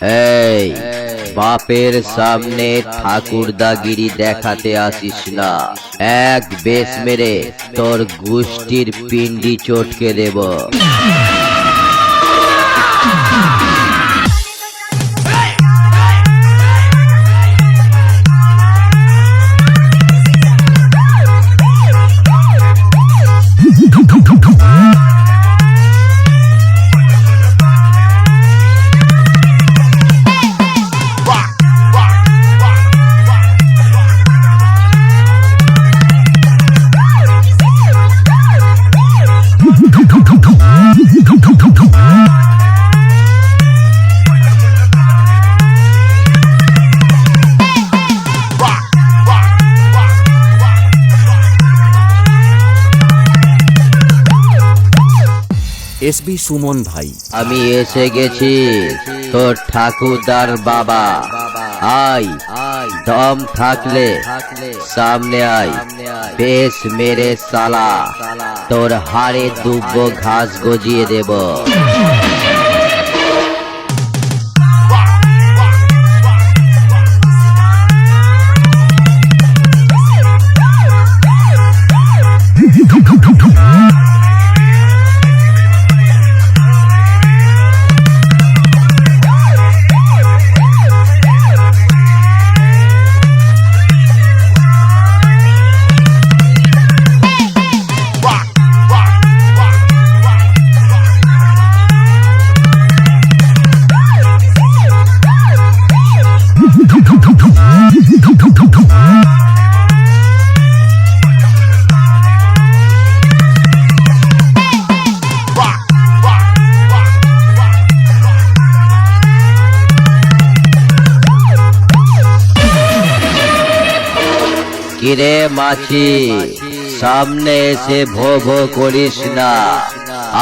এই বাপের সামনে ঠাকুরদাগিরি দেখাতে আসিস না। এক বেশ মেরে তোর গুষ্টির পিন্ডি চটকে দেব। এসবি সুমন ভাই, আমি এসে গেছি তোর ঠাকুরদার বাবা। আয়, দম থাকলে সামনে আয়। বেশ মেরে সালা তোর হাড়ে দুব্বো ঘাস গজিয়ে দেব। কিরে মাছি, সামনে এসে ভো ভো করিস না।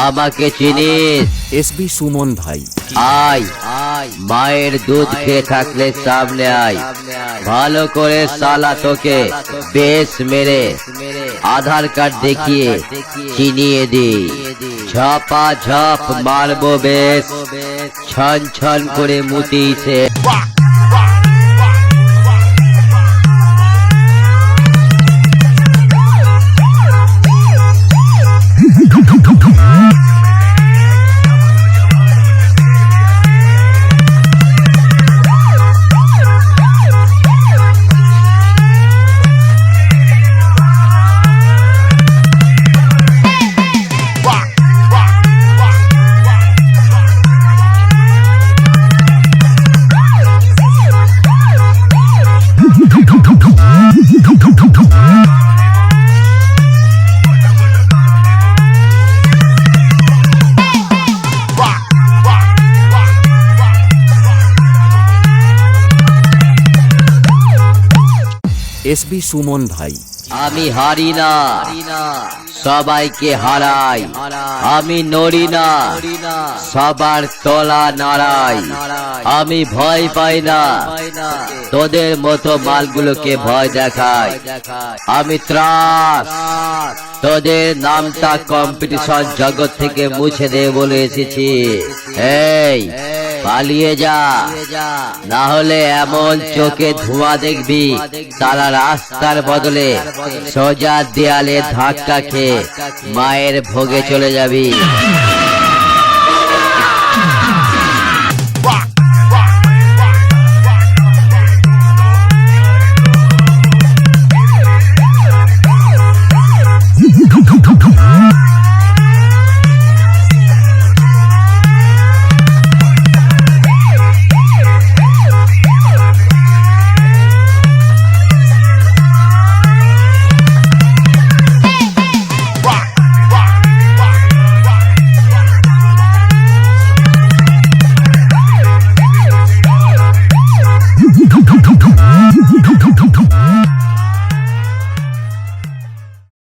আমাকে চিনিস? এসবি সুমন ভাই, আয়, মায়ের দুধ খেয়ে থাকলে সামনে আয়। ভালো করে সালা তোকে বেশ মেরে আধার কার্ড দেখিয়ে চিনিয়ে দি। ঝপা ঝপ মারবো বেশ, ছন ছন করে মুতিছে। এসবি সুমন ভাই, আমি হারি না, সবাইকে হারাই। আমি নড়ি না, সবার তলা নাড়াই। আমি ভয় পাই না, তোদের মতো মালগুলোকে ভয় দেখাই। আমি ত্রাস, তোদের নামটা কম্পিটিশন জগৎ থেকে মুছে দে বলে এসেছি। এই পালিয়ে যা, না হলে এমন চোখে ধোঁয়া দেখবি তারা রাস্তার বদলে সোজা দেয়ালে ধাক্কা খেয়ে মায়ের ভোগে চলে যাবি।